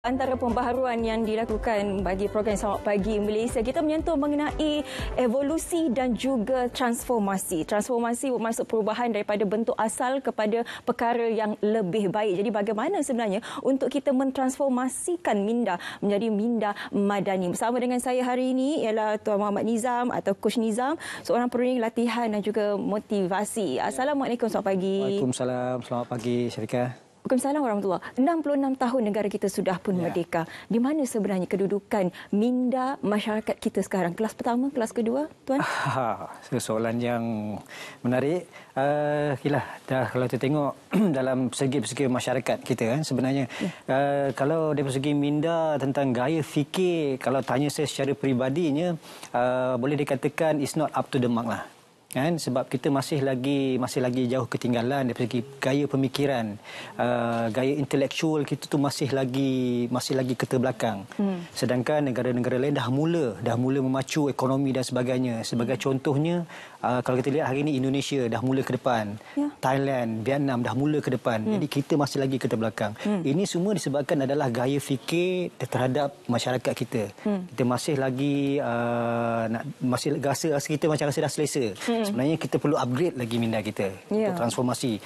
Antara pembaharuan yang dilakukan bagi program Selamat Pagi Malaysia, kita menyentuh mengenai evolusi dan juga transformasi. Transformasi bermaksud perubahan daripada bentuk asal kepada perkara yang lebih baik. Jadi bagaimana sebenarnya untuk kita mentransformasikan minda menjadi minda madani. Bersama dengan saya hari ini ialah Tuan Muhammad Nizam atau Coach Nizam, seorang perunding latihan dan juga motivasi. Assalamualaikum, selamat pagi. Waalaikumsalam, selamat pagi Syarika. Waalaikumsalam warahmatullahi. 66 tahun negara kita sudah pun merdeka. Di mana sebenarnya kedudukan minda masyarakat kita sekarang? Kelas pertama, kelas kedua, Tuan? Soalan yang menarik. Kalau kita tengok dalam segi masyarakat kita kan sebenarnya, kalau dari segi minda tentang gaya fikir, kalau tanya saya secara peribadinya, boleh dikatakan it's not up to the mark lah. Kan, sebab kita masih lagi jauh ketinggalan dari segi gaya pemikiran, gaya intelektual kita tu masih lagi keterbelakang. Sedangkan negara-negara lain dah mula memacu ekonomi dan sebagainya. Sebagai contohnya, kalau kita lihat hari ini Indonesia dah mula ke depan, Thailand, Vietnam dah mula ke depan. Jadi kita masih lagi keterbelakang. Ini semua disebabkan adalah gaya fikir terhadap masyarakat kita. Kita masih lagi masih rasa kita macam rasa dah selesa. Sebenarnya kita perlu upgrade lagi minda kita untuk transformasi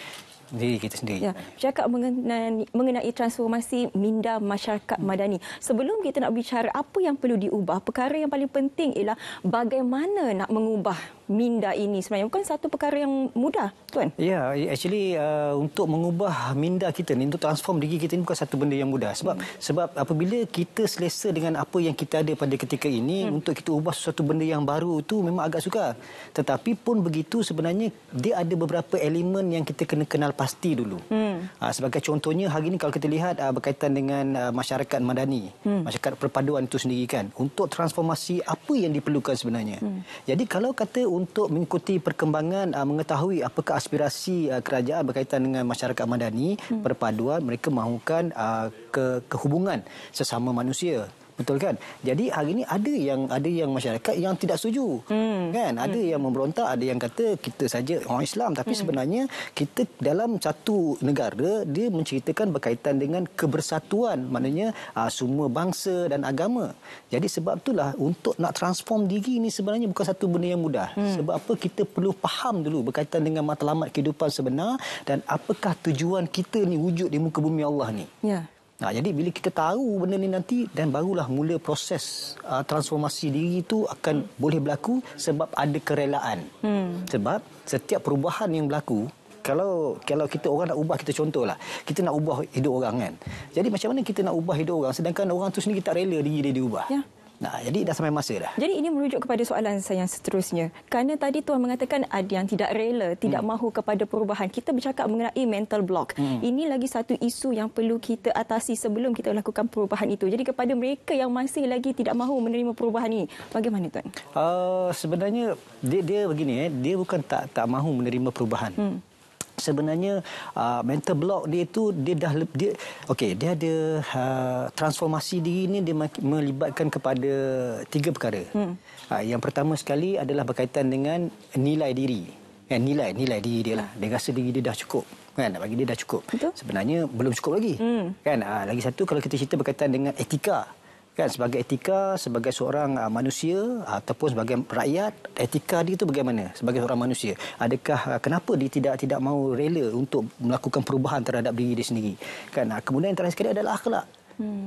diri kita sendiri. Cakap mengenai transformasi minda masyarakat madani. Sebelum kita nak bicara apa yang perlu diubah, perkara yang paling penting ialah bagaimana nak mengubah minda ini. Sebenarnya bukan satu perkara yang mudah, Tuan. Ya, actually untuk mengubah minda kita ni, untuk transform diri kita ni bukan satu benda yang mudah. Sebab apabila kita selesa dengan apa yang kita ada pada ketika ini, untuk kita ubah sesuatu benda yang baru tu memang agak sukar. Tetapi pun begitu, sebenarnya dia ada beberapa elemen yang kita kena kenal pasti dulu. Sebagai contohnya hari ini kalau kita lihat berkaitan dengan masyarakat madani, masyarakat perpaduan itu sendiri kan, untuk transformasi apa yang diperlukan sebenarnya. Jadi kalau kata untuk mengikuti perkembangan, mengetahui apakah aspirasi kerajaan berkaitan dengan masyarakat madani, perpaduan, mereka mahukan kehubungan sesama manusia. Betul kan? Jadi hari ini ada yang masyarakat yang tidak setuju. Kan? Ada yang memberontak, ada yang kata kita saja orang Islam, tapi sebenarnya kita dalam satu negara dia menceritakan berkaitan dengan kebersatuan, maknanya semua bangsa dan agama. Jadi sebab itulah untuk nak transform diri ini sebenarnya bukan satu benda yang mudah. Sebab apa? Kita perlu faham dulu berkaitan dengan matlamat kehidupan sebenar dan apakah tujuan kita ni wujud di muka bumi Allah ni. Jadi bila kita tahu benda ni nanti, dan barulah mula proses transformasi diri itu akan boleh berlaku sebab ada kerelaan. Sebab setiap perubahan yang berlaku, kalau kita orang nak ubah, kita contohlah, kita nak ubah hidup orang kan. Jadi macam mana kita nak ubah hidup orang sedangkan orang tu sendiri tak rela diri dia diubah. Jadi dah sampai masa dah. Jadi ini merujuk kepada soalan saya yang seterusnya. Kerana tadi Tuan mengatakan ada yang tidak rela, tidak mahu kepada perubahan. Kita bercakap mengenai mental block. Ini lagi satu isu yang perlu kita atasi sebelum kita lakukan perubahan itu. Jadi kepada mereka yang masih lagi tidak mahu menerima perubahan ini, bagaimana Tuan? Sebenarnya dia begini, dia bukan tak mahu menerima perubahan. Sebenarnya mental block dia itu dia ada transformasi diri ini, dia melibatkan kepada 3 perkara. Yang pertama sekali adalah berkaitan dengan nilai diri. Nilai diri dia lah. Dia rasa diri dia dah cukup. Kan, bagi dia dah cukup. Betul? Sebenarnya belum cukup lagi. Kan, lagi satu kalau kita cerita berkaitan dengan etika. Kan, sebagai etika, sebagai seorang manusia ataupun sebagai rakyat, etika dia itu bagaimana sebagai seorang manusia? Adakah kenapa dia tidak mahu rela untuk melakukan perubahan terhadap diri dia sendiri? Kan, kemudian yang terakhir sekali adalah akhlak.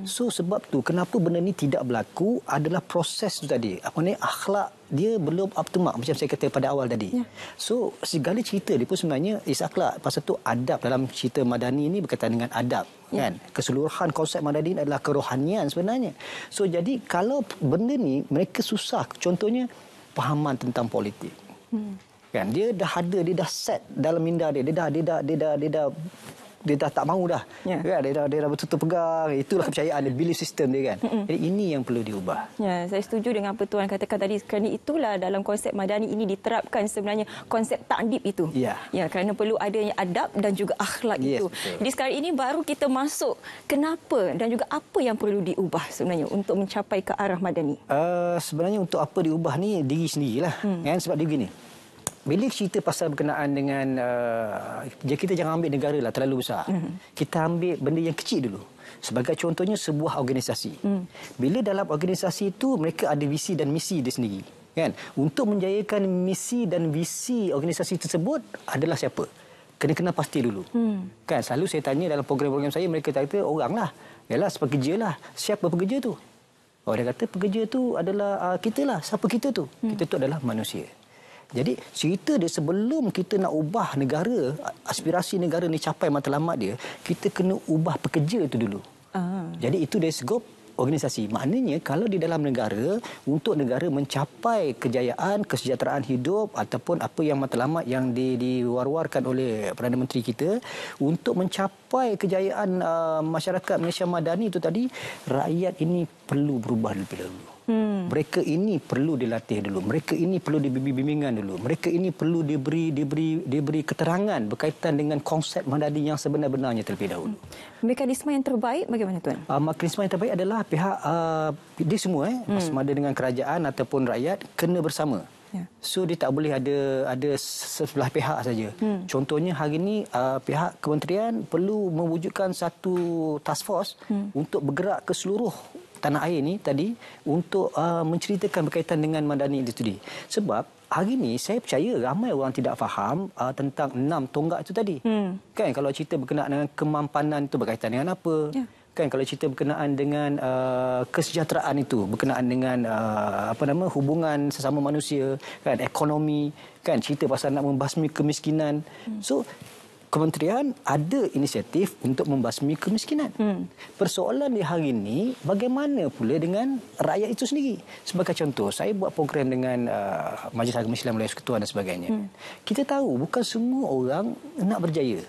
So sebab tu kenapa benda ni tidak berlaku adalah proses tu tadi. Apa ni, akhlak dia belum up to mark macam saya kata pada awal tadi. So segala cerita dia pun sebenarnya is akhlak. Pasal tu adab dalam cerita madani ini berkaitan dengan adab. Kan? Keseluruhan konsep madani adalah kerohanian sebenarnya. So jadi kalau benda ni mereka susah, contohnya pahaman tentang politik. Kan, dia dah ada, dia dah set dalam minda dia. Dia dah tak mahu dah. Kan? Dia dah betul-betul pegang. Itulah kepercayaan dia, belief system dia kan. Jadi ini yang perlu diubah. Saya setuju dengan apa Tuan katakan tadi. Kerana itulah dalam konsep madani ini diterapkan sebenarnya konsep ta'dib itu. Kerana perlu adanya adab dan juga akhlak itu. Betul. Jadi sekarang ini baru kita masuk kenapa dan juga apa yang perlu diubah sebenarnya untuk mencapai ke arah madani. Sebenarnya untuk apa diubah ni diri sendirilah. Kan? Sebab dia begini. bila cerita pasal berkenaan dengan kita jangan ambil negara lah terlalu besar. Kita ambil benda yang kecil dulu. Sebagai contohnya sebuah organisasi. Bila dalam organisasi itu mereka ada visi dan misi dia sendiri, kan? Untuk menjayakan misi dan visi organisasi tersebut adalah siapa? Kena pasti dulu. Kan selalu saya tanya dalam program-program saya, mereka kata orang lah. Yalah, pekerja lah. Siapa pekerja tu? Dia kata pekerja tu adalah kita lah. Siapa kita tu? Kita tu adalah manusia. Jadi cerita dia sebelum kita nak ubah negara, aspirasi negara ni capai matlamat dia, kita kena ubah pekerja itu dulu. Jadi itu dari skop organisasi. Maknanya kalau di dalam negara, untuk negara mencapai kejayaan, kesejahteraan hidup ataupun apa yang matlamat yang diwar-warkan oleh Perdana Menteri kita, untuk mencapai kejayaan masyarakat Malaysia Madani itu tadi, rakyat ini perlu berubah lebih dahulu. Mereka ini perlu dilatih dulu. Mereka ini perlu diberi bimbingan dulu. Mereka ini perlu diberi keterangan berkaitan dengan konsep madani yang sebenar-benarnya terlebih dahulu. Mekanisme yang terbaik bagaimana tuan? Mekanisme yang terbaik adalah pihak dia semua sama ada dengan kerajaan ataupun rakyat kena bersama. So dia tak boleh ada sebelah pihak saja. Contohnya hari ini pihak kementerian perlu mewujudkan satu task force untuk bergerak ke seluruh tanah air ni tadi untuk menceritakan berkaitan dengan madani itu tadi. Sebab hari ini saya percaya ramai orang tidak faham tentang 6 tonggak itu tadi. Kan kalau cerita berkenaan dengan kemampanan itu berkaitan dengan apa? Kan kalau cerita berkenaan dengan kesejahteraan itu berkenaan dengan hubungan sesama manusia, kan, ekonomi, kan, cerita pasal nak membasmi kemiskinan. So kementerian ada inisiatif untuk membasmi kemiskinan. Persoalan di hari ini, bagaimana pula dengan rakyat itu sendiri? Sebagai contoh, saya buat program dengan Majlis Agama Islam Malaysia Ketua dan sebagainya. Kita tahu bukan semua orang nak berjaya.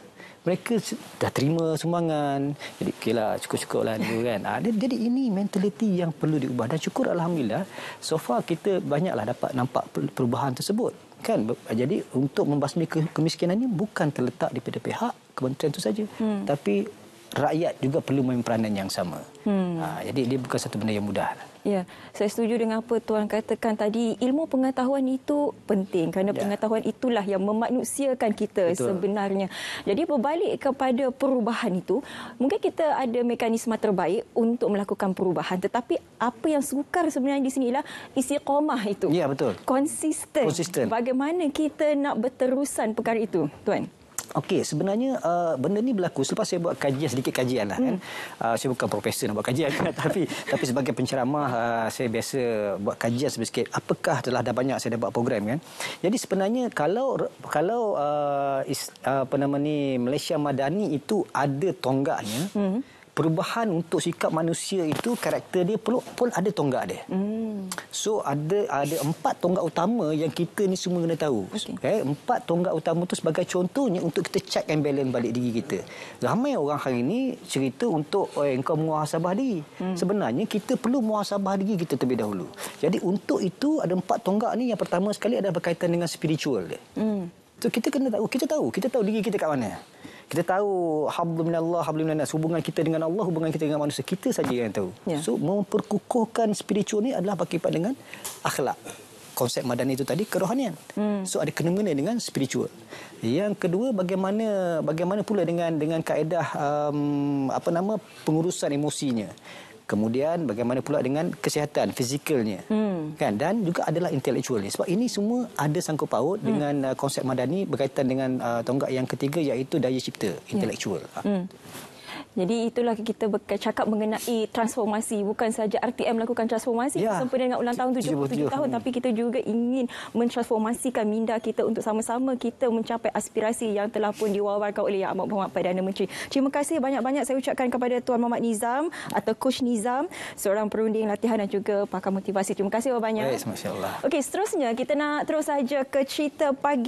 Mereka dah terima sumbangan. Jadi okeylah, cukup-cukup lah dulu kan. Jadi ini mentaliti yang perlu diubah. Dan syukur Alhamdulillah, so far kita banyaklah dapat nampak perubahan tersebut. Kan? Jadi untuk membasmi kemiskinan ini bukan terletak daripada pihak kementerian itu saja. Tapi rakyat juga perlu main peranan yang sama. Jadi dia bukan satu benda yang mudah. Ya, saya setuju dengan apa Tuan katakan tadi. Ilmu pengetahuan itu penting kerana pengetahuan itulah yang memanusiakan kita. Betul. Sebenarnya. Jadi berbalik kepada perubahan itu, mungkin kita ada mekanisme terbaik untuk melakukan perubahan. Tetapi apa yang sukar sebenarnya di sini ialah istiqamah itu. Ya, betul. Konsisten. Bagaimana kita nak berterusan perkara itu, Tuan? Okey, sebenarnya benda ni berlaku selepas saya buat sedikit kajian lah kan. Saya bukan profesor nak buat kajian tapi sebagai penceramah saya biasa buat kajian sedikit. Apakah dah banyak saya dah buat program kan. Jadi sebenarnya kalau Malaysia Madani itu ada tonggaknya, perubahan untuk sikap manusia itu karakter dia pun ada tonggak dia. So ada 4 tonggak utama yang kita ni semua kena tahu. Okay? 4 tonggak utama tu sebagai contohnya untuk kita check and balance balik diri kita. Ramai orang hari ni cerita untuk engkau muhasabah diri. Sebenarnya kita perlu muhasabah diri kita terlebih dahulu. Jadi untuk itu ada 4 tonggak ni. Yang pertama sekali adalah berkaitan dengan spiritual dia. So kita kena tahu, kita tahu diri kita kat mana. Kita tahu hablum minallah, hablum minan nas, hubungan kita dengan Allah, hubungan kita dengan manusia. Kita saja yang tahu. So memperkukuhkan spiritual ni adalah berkaitan dengan akhlak. Konsep madani itu tadi kerohanian. So ada kena-mengena dengan spiritual. Yang kedua, bagaimana pula dengan kaedah pengurusan emosinya. Kemudian bagaimana pula dengan kesihatan fizikalnya, kan, dan juga adalah intelektualnya. Sebab ini semua ada sangkut paut dengan konsep madani berkaitan dengan tonggak yang ketiga, iaitu daya cipta intelektual. Jadi itulah kita bercakap mengenai transformasi. Bukan saja RTM melakukan transformasi sempena dengan ulang tahun 77 tahun, tapi kita juga ingin mentransformasikan minda kita untuk sama-sama kita mencapai aspirasi yang telah pun diwawarkan oleh Yang Amat Berhormat Perdana Menteri. Terima kasih banyak-banyak saya ucapkan kepada Tuan Muhammad Nizam atau Coach Nizam, seorang perunding latihan dan juga pakar motivasi. Terima kasih banyak. Masya-Allah. Okey, seterusnya kita nak terus saja ke cerita pagi